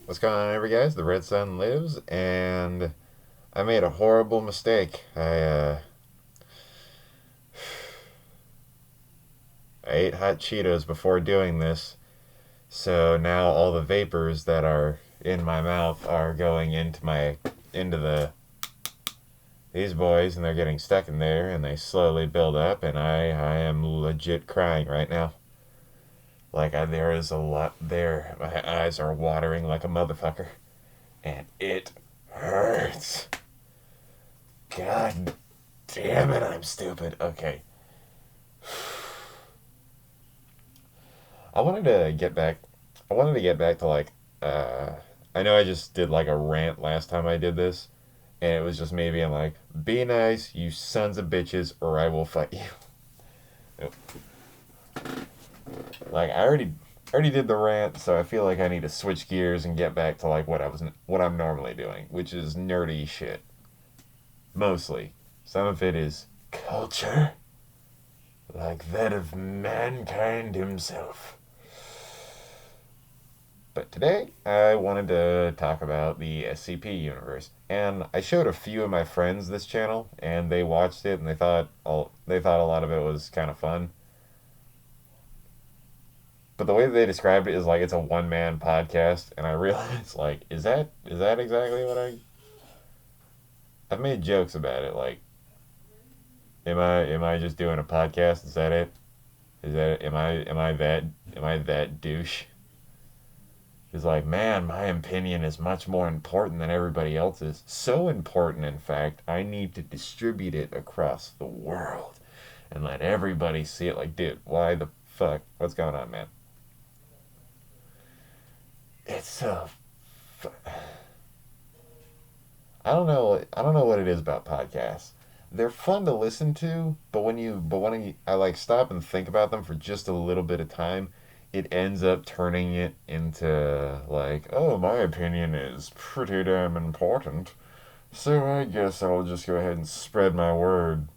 What's going on, everybody, guys? The RedSon lives, and I made a horrible mistake. I ate hot Cheetos before doing this, so now all the vapors that are in my mouth are going into these boys, and they're getting stuck in there, and they slowly build up, and I am legit crying right now. There is a lot there. My eyes are watering like a motherfucker, and it hurts. God damn it, I'm stupid. Okay. I wanted to get back. I wanted to get back to Uh, I know I just did like a rant last time I did this, and it was just me being like, "Be nice, you sons of bitches, or I will fight you." Nope. I already did the rant, so I feel like I need to switch gears and get back to like what I'm normally doing, which is nerdy shit. Mostly, some of it is culture, like that of mankind himself. But today, I wanted to talk about the SCP universe, and I showed a few of my friends this channel, and they watched it, and they thought a lot of it was kind of fun. But the way that they described it is like it's a one man podcast, and I realized like, is that exactly what I've made jokes about it. Like, am I just doing a podcast? Is that it? Is that am I that douche? He's like, man, my opinion is much more important than everybody else's. So important, in fact, I need to distribute it across the world and let everybody see it. Like, dude, why the fuck? What's going on, man? It's so. I don't know what it is about podcasts. They're fun to listen to, but when I like stop and think about them for just a little bit of time, it ends up turning it into like, oh, my opinion is pretty damn important. So I guess I'll just go ahead and spread my word.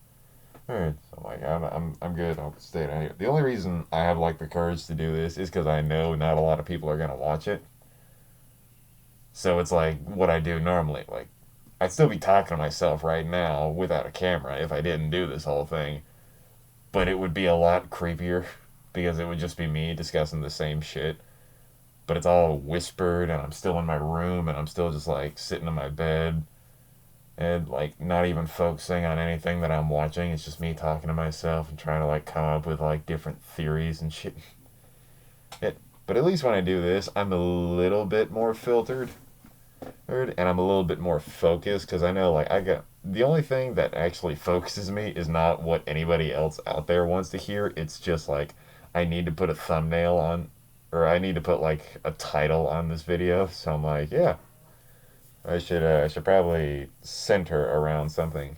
Alright, so like I'm good. I'll stay down here. The only reason I have like the courage to do this is because I know not a lot of people are gonna watch it. So it's like what I do normally. Like I'd still be talking to myself right now without a camera if I didn't do this whole thing. But it would be a lot creepier because it would just be me discussing the same shit. But it's all whispered, and I'm still in my room, and I'm still just like sitting in my bed and like not even focusing on anything that I'm watching. It's just me talking to myself and trying to like come up with like different theories and shit. But at least when I do this, I'm a little bit more filtered, and I'm a little bit more focused because I know like I got the only thing that actually focuses me is not what anybody else out there wants to hear. It's just like I need to put a thumbnail on, or I need to put like a title on this video. So I'm like, yeah, I should probably center around something.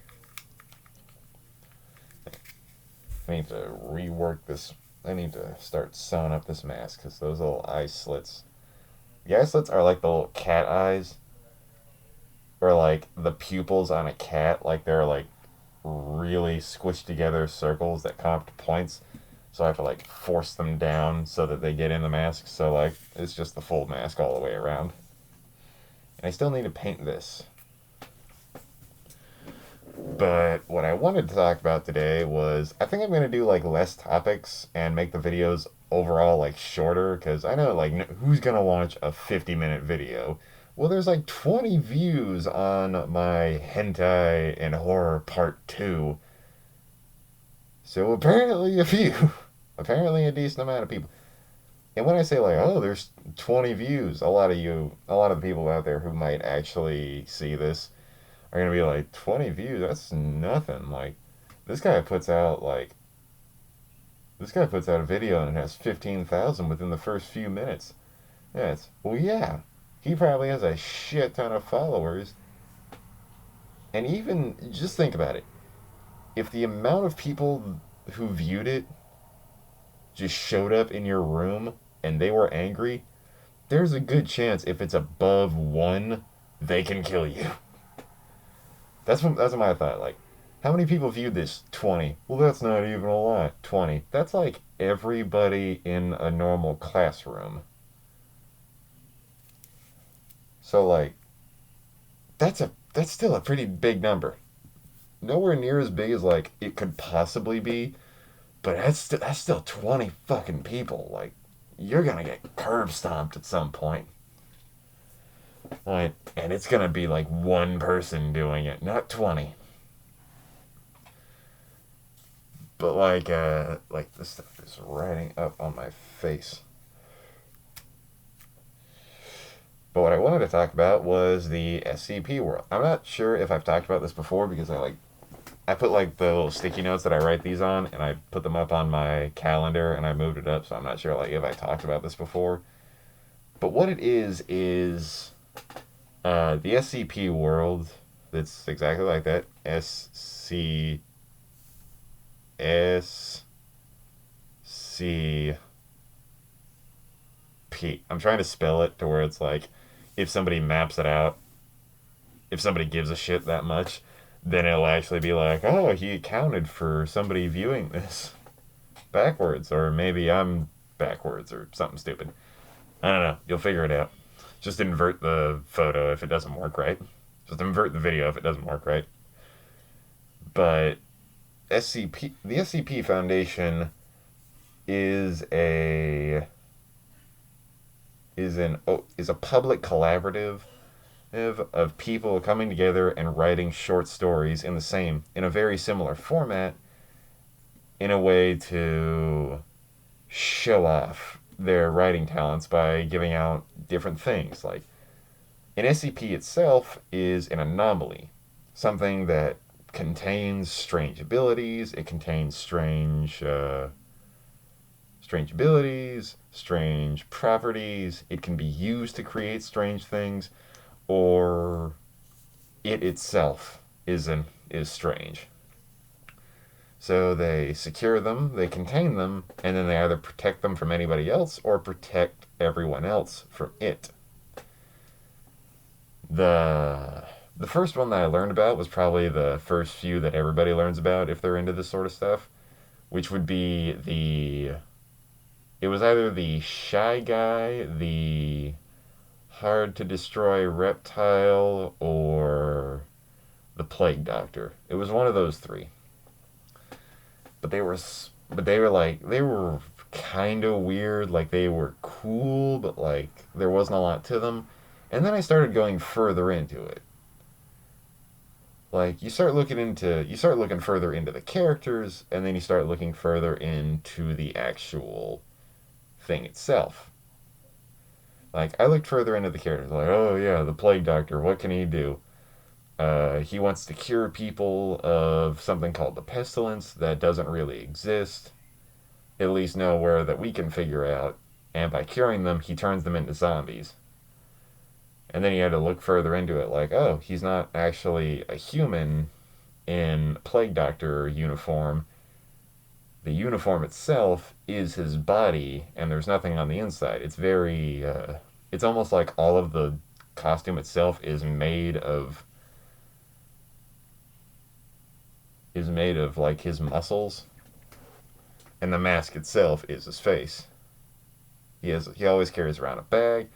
I need to rework this. I need to start sewing up this mask because those little eye slits. The eye slits are like the little cat eyes, or like the pupils on a cat. Like they're like really squished together circles that come up to points. So I have to like force them down so that they get in the mask. So like it's just the full mask all the way around. And I still need to paint this. But what I wanted to talk about today was I think I'm gonna do like less topics and make the videos overall like shorter because I know like who's gonna watch a 50-minute video. Well, there's like 20 views on my hentai and horror part 2. So apparently a few. Apparently a decent amount of people. And when I say like, oh, there's 20 views, a lot of the people out there who might actually see this are gonna be like, 20 views, that's nothing. Like, this guy puts out like this guy puts out a video and it has 15,000 within the first few minutes. Yeah, well, yeah, he probably has a shit ton of followers. And even just think about it. If the amount of people who viewed it just showed up in your room and they were angry, there's a good chance if it's above 1, they can kill you. That's my thought. Like, how many people viewed this? 20. Well, that's not even a lot. 20. That's like everybody in a normal classroom. So like that's still a pretty big number. Nowhere near as big as like it could possibly be, but that's still 20 fucking people. Like you're gonna get curb stomped at some point. Like, and it's gonna be like one person doing it, not 20. But like this stuff is riding up on my face. But what I wanted to talk about was the SCP world. I'm not sure if I've talked about this before because I put like the little sticky notes that I write these on and I put them up on my calendar and I moved it up, so I'm not sure like if I talked about this before. But what it is the SCP world. It's exactly like that. SCP. I'm trying to spell it to where it's like if somebody maps it out, if somebody gives a shit that much, then it'll actually be like, oh, he accounted for somebody viewing this backwards, or maybe I'm backwards or something stupid. I don't know. You'll figure it out. Just invert the photo if it doesn't work right. Just invert the video if it doesn't work right. But the SCP Foundation is a public collaborative of people coming together and writing short stories in a very similar format, in a way to show off their writing talents by giving out different things. Like an SCP itself is an anomaly, something that contains strange abilities. It contains strange abilities, strange properties. It can be used to create strange things, or it itself is strange. So they secure them, they contain them, and then they either protect them from anybody else or protect everyone else from it. The the first one that I learned about was probably the first few that everybody learns about if they're into this sort of stuff, which would be it was either the shy guy, the hard to destroy reptile, or the plague doctor. It was one of those three. But they were kind of weird. Like they were cool, but like there wasn't a lot to them. And then I started going further into it. Like you start looking further into the characters, and then you start looking further into the actual thing itself. Like I looked further into the characters, like, oh yeah, the plague doctor, what can he do? He wants to cure people of something called the pestilence that doesn't really exist, at least nowhere that we can figure out. And by curing them, he turns them into zombies. And then you had to look further into it, like, oh, he's not actually a human in plague doctor uniform. The uniform itself is his body, and there's nothing on the inside. It's almost like all of the costume itself is made of like his muscles, and the mask itself is his face. He always carries around a bag,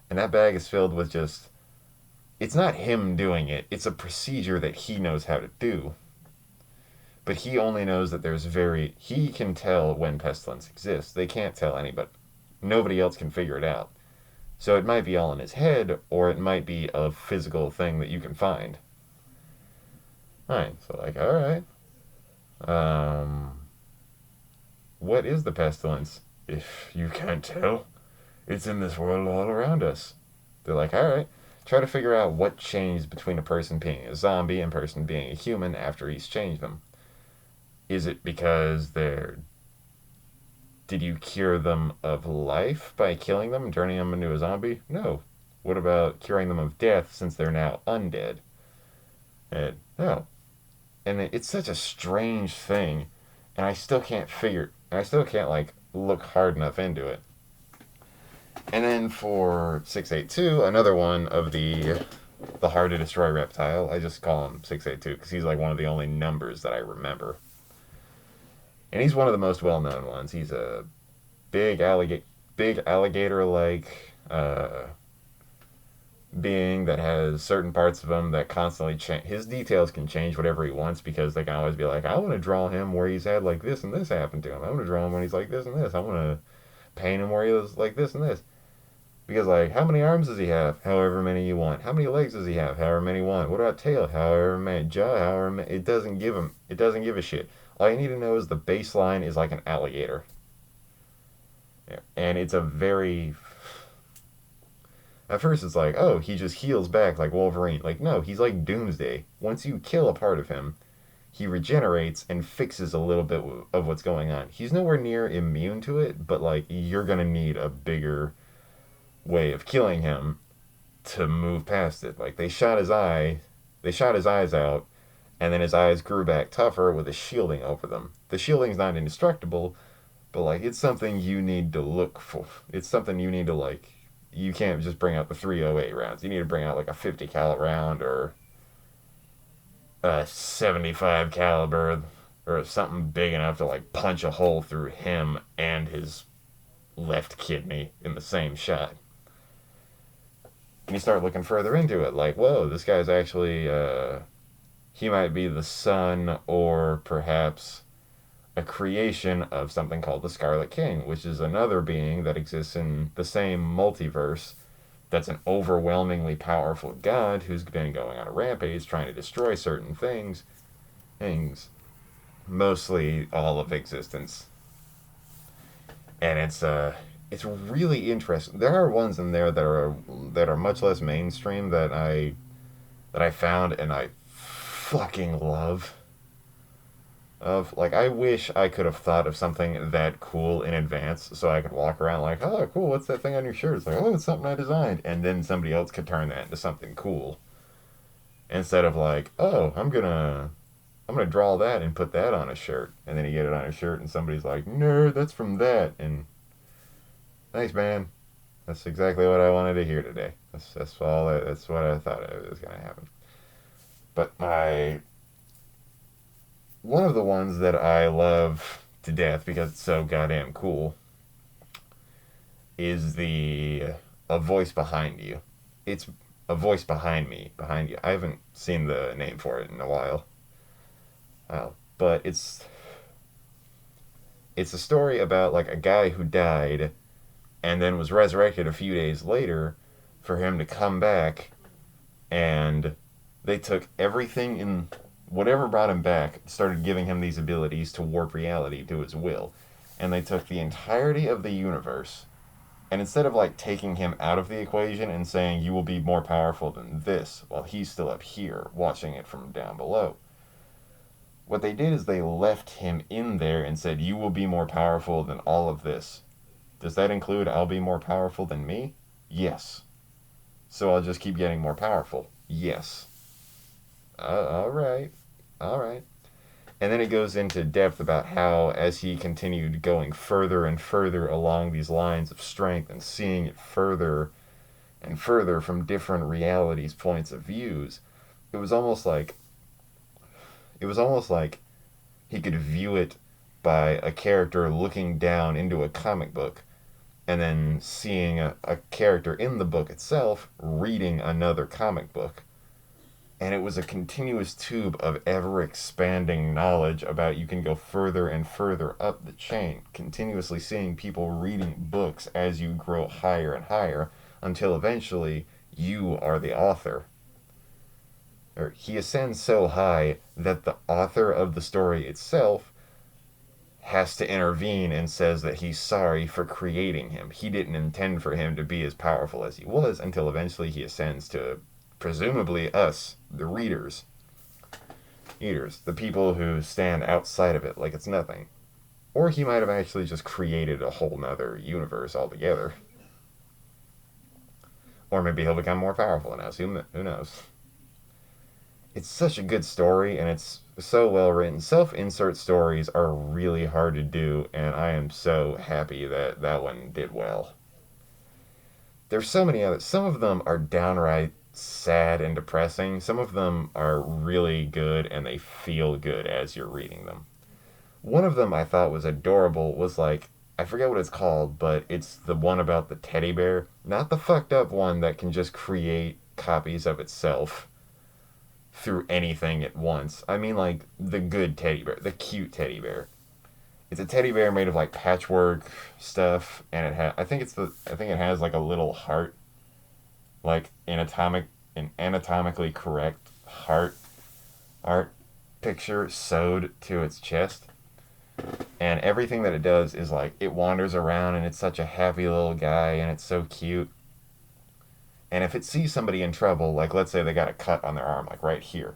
and that bag is filled with just, it's not him doing it. It's a procedure that he knows how to do. But he only knows that he can tell when pestilence exists. They can't tell anybody. Nobody else can figure it out. So it might be all in his head, or it might be a physical thing that you can find. Alright, so like, alright. Um, what is the pestilence? If you can't tell, it's in this world all around us. They're like, alright, try to figure out what changed between a person being a zombie and a person being a human after he's changed them. Is it because did you cure them of life by killing them and turning them into a zombie? No. What about curing them of death since they're now undead? And no. And it's such a strange thing, and I still can't like look hard enough into it. And then for 682, another one of the hard to destroy reptile, I just call him 682 because he's like one of the only numbers that I remember. And he's one of the most well-known ones. He's a big alligator like being that has certain parts of him that constantly change. His details can change whatever he wants because they can always be like, I want to draw him where he's had like this and this happened to him. I want to draw him when he's like this and this. I want to paint him where he was like this and this. Because like, how many arms does he have? However many you want. How many legs does he have? However many you want. What about tail? However many. Jaw? However many. It doesn't give him. It doesn't give a shit. All you need to know is the baseline is like an alligator. Yeah. And it's a very. At first, it's like, oh, he just heals back like Wolverine. Like, no, he's like Doomsday. Once you kill a part of him, he regenerates and fixes a little bit of what's going on. He's nowhere near immune to it, but like, you're gonna need a bigger way of killing him to move past it. Like they shot his eyes out, and then his eyes grew back tougher with a shielding over them. The shielding's not indestructible, but like it's something you need to look for. It's something you need to like. You can't just bring out the 308 rounds. You need to bring out like a 50 caliber round or a 75 caliber or something big enough to like punch a hole through him and his left kidney in the same shot. And you start looking further into it, like, whoa, this guy's actually, he might be the son or perhaps a creation of something called the Scarlet King, which is another being that exists in the same multiverse that's an overwhelmingly powerful god who's been going on a rampage trying to destroy certain things, mostly all of existence. And it's really interesting. There are ones in there that are much less mainstream that I found and I fucking love. Of like, I wish I could have thought of something that cool in advance so I could walk around like, oh, cool, what's that thing on your shirt? It's like, oh, it's something I designed, and then somebody else could turn that into something cool instead of like, oh, I'm gonna draw that and put that on a shirt, and then you get it on a shirt and somebody's like, nerd, that's from that, and thanks, man. That's exactly what I wanted to hear today. That's what I thought it was gonna happen. But my one of the ones that I love to death because it's so goddamn cool is the a voice behind you. It's a voice behind me, behind you. I haven't seen the name for it in a while. But it's a story about like a guy who died and then was resurrected a few days later for him to come back, and they took everything in whatever brought him back, started giving him these abilities to warp reality to his will. And they took the entirety of the universe, and instead of like taking him out of the equation and saying you will be more powerful than this while he's still up here watching it from down below, what they did is they left him in there and said you will be more powerful than all of this. Does that include I'll be more powerful than me? Yes. So I'll just keep getting more powerful? Yes. All right. All right. And then it goes into depth about how, as he continued going further and further along these lines of strength and seeing it further and further from different realities, points of views, it was almost like he could view it by a character looking down into a comic book and then seeing a character in the book itself reading another comic book. And it was a continuous tube of ever-expanding knowledge about you can go further and further up the chain, continuously seeing people reading books as you grow higher and higher, until eventually you are the author. Or he ascends so high that the author of the story itself has to intervene and says that he's sorry for creating him. He didn't intend for him to be as powerful as he was, until eventually he ascends to presumably us, the readers, the people who stand outside of it like it's nothing. Or he might have actually just created a whole nother universe altogether. Or maybe he'll become more powerful than us. Who knows? It's such a good story, and it's so well written. Self-insert stories are really hard to do, and I am so happy that that one did well. There's so many others. Some of them are downright sad and depressing. Some of them are really good, and they feel good as you're reading them. One of them I thought was adorable was like I forget what it's called, but it's the one about the teddy bear. Not the fucked up one that can just create copies of itself through anything at once. I mean, like, the good teddy bear, the cute teddy bear. It's a teddy bear made of, like, patchwork stuff, and I think it has, like, a little heart, like, an anatomically correct heart art picture sewed to its chest. And everything that it does is like it wanders around and it's such a happy little guy and it's so cute. And if it sees somebody in trouble, like let's say they got a cut on their arm, like right here,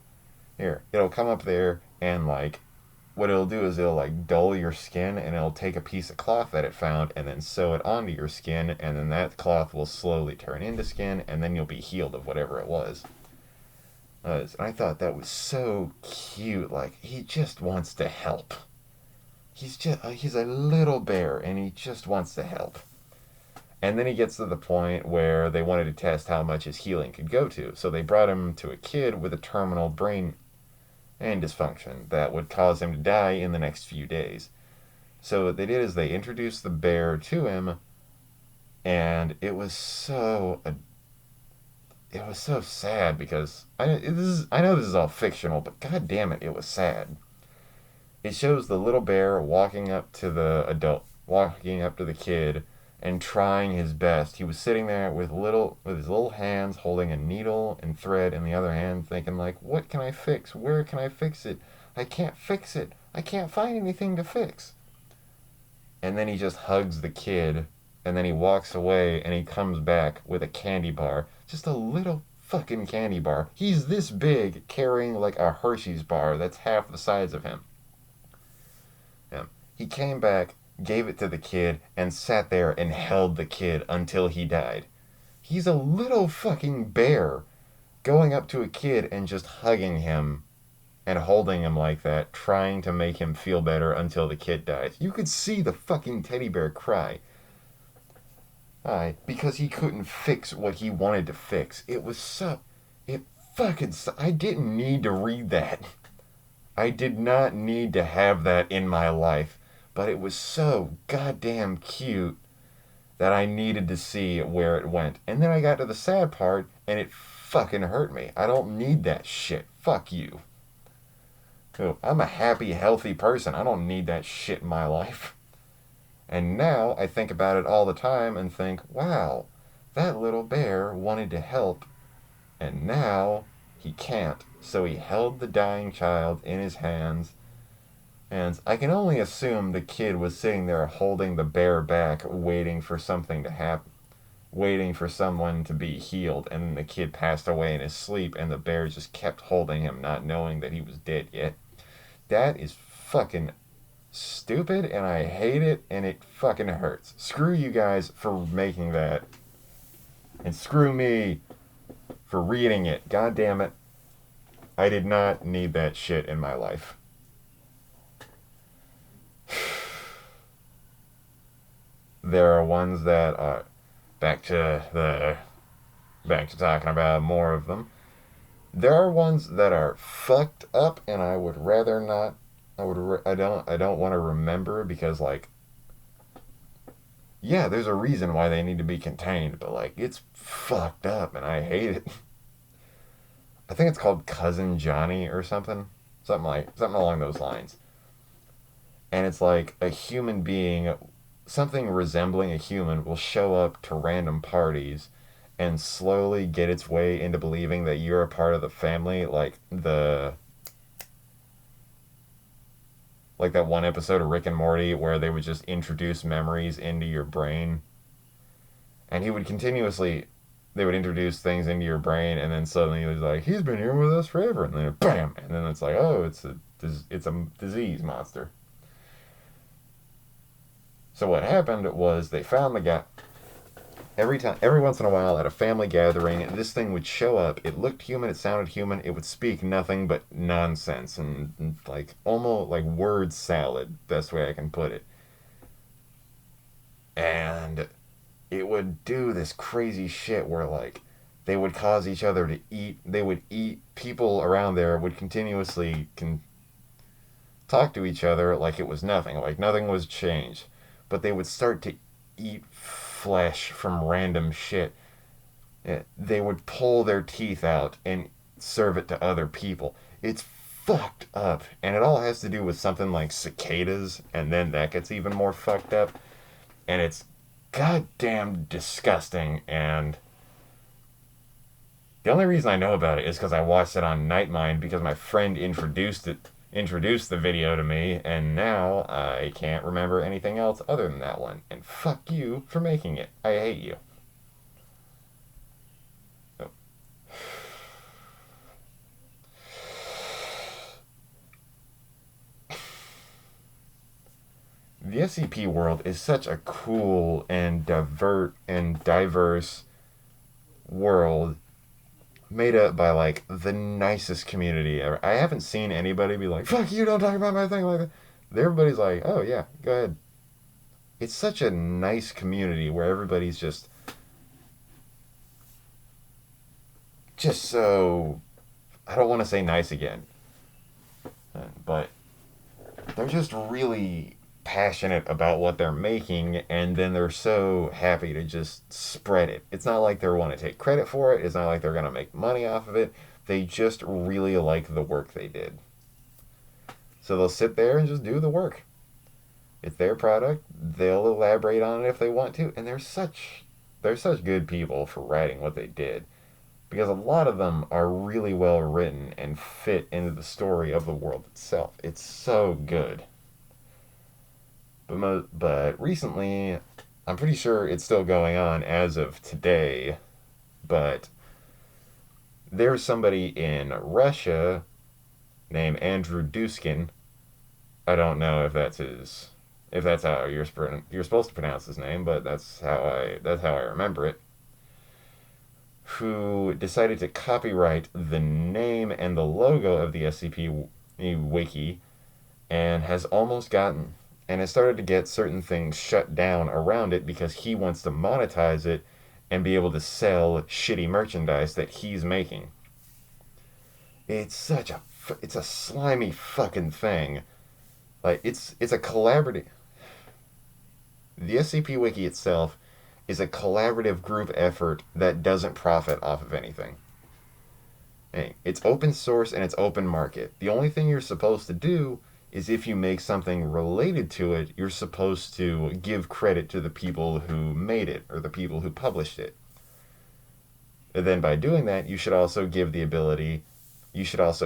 it'll come up there and like what it'll do is it'll like dull your skin and it'll take a piece of cloth that it found and then sew it onto your skin and then that cloth will slowly turn into skin and then you'll be healed of whatever it was. And I thought that was so cute. Like he just wants to help. He's a little bear and he just wants to help. And then he gets to the point where they wanted to test how much his healing could go to. So they brought him to a kid with a terminal brain and dysfunction that would cause him to die in the next few days. So what they did is they introduced the bear to him, and it was so sad because I know this is all fictional, but god damn it, it was sad. It shows the little bear walking up to the kid, and trying his best. He was sitting there with his little hands holding a needle and thread in the other hand, thinking like, "What can I fix? Where can I fix it? I can't fix it. I can't find anything to fix." And then he just hugs the kid, and then he walks away, and he comes back with a candy bar, just a little fucking candy bar. He's this big, carrying like a Hershey's bar that's half the size of him. Yeah. He came back, gave it to the kid, and sat there and held the kid until he died. He's a little fucking bear going up to a kid and just hugging him and holding him like that, trying to make him feel better until the kid dies. You could see the fucking teddy bear cry. Because he couldn't fix what he wanted to fix. I didn't need to read that. I did not need to have that in my life. But it was so goddamn cute that I needed to see where it went. And then I got to the sad part, and it fucking hurt me. I don't need that shit. Fuck you. I'm a happy, healthy person. I don't need that shit in my life. And now I think about it all the time and think, wow, that little bear wanted to help, and now he can't. So he held the dying child in his hands. And I can only assume the kid was sitting there holding the bear back, waiting for something to happen, waiting for someone to be healed, and the kid passed away in his sleep, and the bear just kept holding him, not knowing that he was dead yet. That is fucking stupid, and I hate it, and it fucking hurts. Screw you guys for making that, and screw me for reading it. God damn it. I did not need that shit in my life. There are ones that are back to talking about more of them. There are ones that are fucked up, and I would rather not. I don't want to remember because like, yeah, there's a reason why they need to be contained, but like it's fucked up, and I hate it. I think it's called Cousin Johnny or something along those lines. And it's like a human being, something resembling a human, will show up to random parties and slowly get its way into believing that you're a part of the family, like that one episode of Rick and Morty where they would just introduce memories into your brain. And they would introduce things into your brain, and then suddenly he was like, he's been here with us forever, and then bam, and then it's like, oh, it's a disease monster. So what happened was they found the guy. Every once in a while at a family gathering, this thing would show up. It looked human, it sounded human, it would speak nothing but nonsense and like almost like word salad, best way I can put it. And it would do this crazy shit where like they would cause each other to eat. They would eat. People around there would continuously talk to each other like it was nothing, like nothing was changed. but they would start to eat flesh from random shit. They would pull their teeth out and serve it to other people. It's fucked up. And it all has to do with something like cicadas, and then that gets even more fucked up. And it's goddamn disgusting. And the only reason I know about it is because I watched it on Nightmind because my friend introduced the video to me, and now I can't remember anything else other than that one. And fuck you for making it. I hate you. Oh. The SCP world is such a cool and diverse world made up by like the nicest community ever. I haven't seen anybody be like, fuck you, don't talk about my thing like that. Everybody's like, oh yeah, go ahead. It's such a nice community where everybody's just so, I don't want to say nice again, but they're just really passionate about what they're making, and then they're so happy to just spread it. It's not like they want to take credit for it. It's not like they're going to make money off of it. They just really like the work they did. So they'll sit there and just do the work. It's their product. They'll elaborate on it if they want to, and they're such good people for writing what they did, because a lot of them are really well written and fit into the story of the world itself. It's so good. But recently, I'm pretty sure it's still going on as of today, but there's somebody in Russia named Andrew Duskin. I don't know if that's how you're supposed to pronounce his name, but that's how I remember it. Who decided to copyright the name and the logo of the SCP wiki, and has started to get certain things shut down around it because he wants to monetize it and be able to sell shitty merchandise that he's making. It's a slimy fucking thing. Like, it's a collaborative. The SCP Wiki itself is a collaborative group effort that doesn't profit off of anything. It's open source and it's open market. The only thing you're supposed to do is, if you make something related to it, you're supposed to give credit to the people who made it or the people who published it. And then by doing that, you should also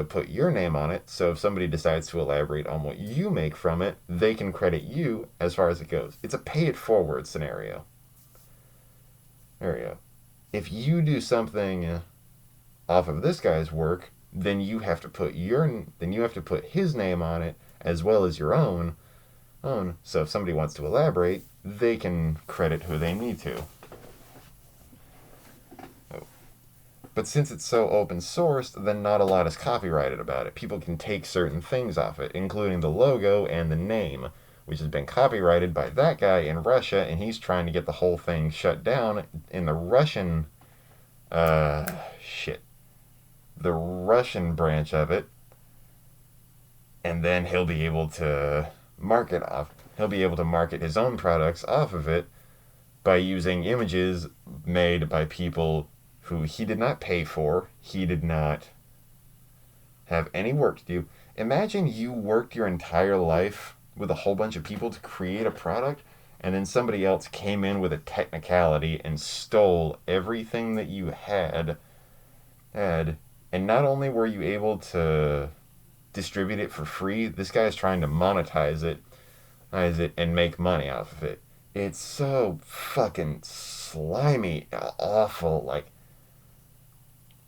put your name on it, so if somebody decides to elaborate on what you make from it, they can credit you as far as it goes. It's a pay it forward scenario. There we go. If you do something off of this guy's work, then you have to put his name on it as well as your own. So if somebody wants to elaborate, they can credit who they need to. But since it's so open sourced, then not a lot is copyrighted about it. People can take certain things off it, including the logo and the name, which has been copyrighted by that guy in Russia, and he's trying to get the whole thing shut down in the Russian, the Russian branch of it, and then he'll be able to market his own products off of it by using images made by people who he did not pay for. He did not have any work to do. Imagine you worked your entire life with a whole bunch of people to create a product, and then somebody else came in with a technicality and stole everything that you had, and not only were you able to distribute it for free, this guy is trying to monetize it and make money off of it. It's so fucking slimy, awful. Like,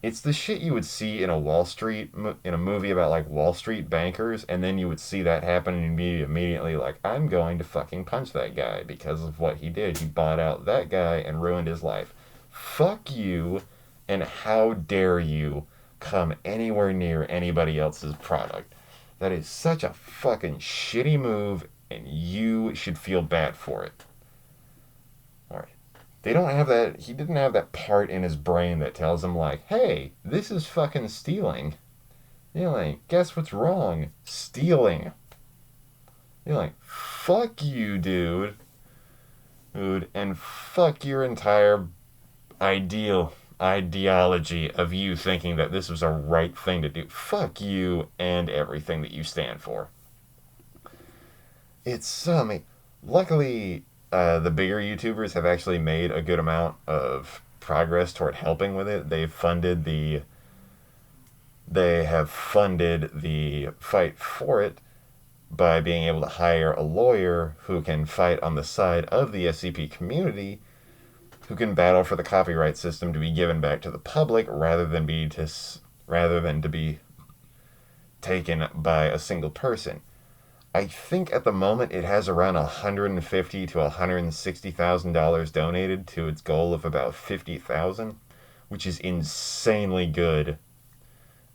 it's the shit you would see in in a movie about like Wall Street bankers, and then you would see that happen and immediately like, I'm going to fucking punch that guy because of what he did. He bought out that guy and ruined his life. Fuck you, and how dare you come anywhere near anybody else's product. That is such a fucking shitty move, and you should feel bad for it. Alright. He didn't have that part in his brain that tells him like, hey, this is fucking stealing. You're like, guess what's wrong? Stealing. You're like, fuck you, dude. Dude, and fuck your entire ideology of you thinking that this was a right thing to do. Fuck you and everything that you stand for. It's I mean, luckily the bigger YouTubers have actually made a good amount of progress toward helping with it. They have funded the fight for it by being able to hire a lawyer who can fight on the side of the SCP community, who can battle for the copyright system to be given back to the public rather than to be taken by a single person. I think at the moment it has around $150 to $160,000 donated to its goal of about 50,000, which is insanely good.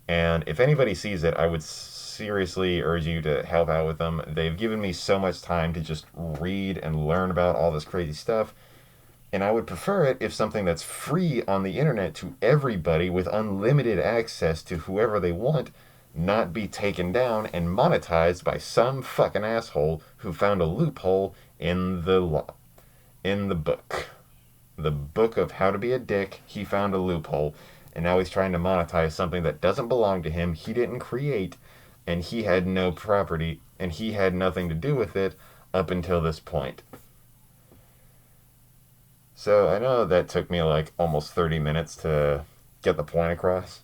And if anybody sees it, I would seriously urge you to help out with them. They've given me so much time to just read and learn about all this crazy stuff. And I would prefer it if something that's free on the internet to everybody with unlimited access to whoever they want not be taken down and monetized by some fucking asshole who found a loophole in the law. In the book. The book of how to be a dick, he found a loophole. And now he's trying to monetize something that doesn't belong to him, he didn't create, and he had no property, and he had nothing to do with it up until this point. So I know that took me like almost 30 minutes to get the point across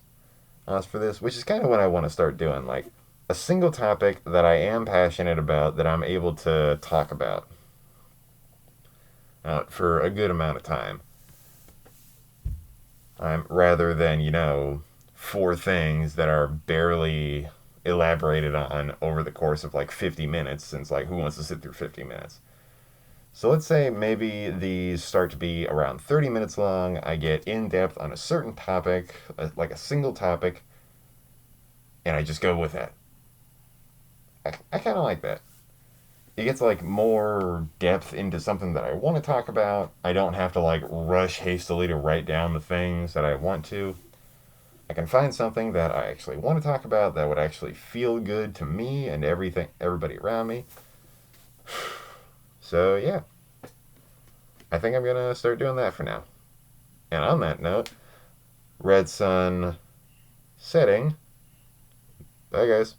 for this, which is kind of what I want to start doing. Like a single topic that I am passionate about that I'm able to talk about for a good amount of time. Rather than, four things that are barely elaborated on over the course of like 50 minutes, since like who wants to sit through 50 minutes? So let's say maybe these start to be around 30 minutes long. I get in depth on a certain topic, like a single topic, and I just go with that. I kind of like that. It gets like more depth into something that I want to talk about. I don't have to like rush hastily to write down the things that I want to. I can find something that I actually want to talk about that would actually feel good to me and everybody around me. So yeah, I think I'm gonna start doing that for now. And on that note, RedSon setting. Bye guys.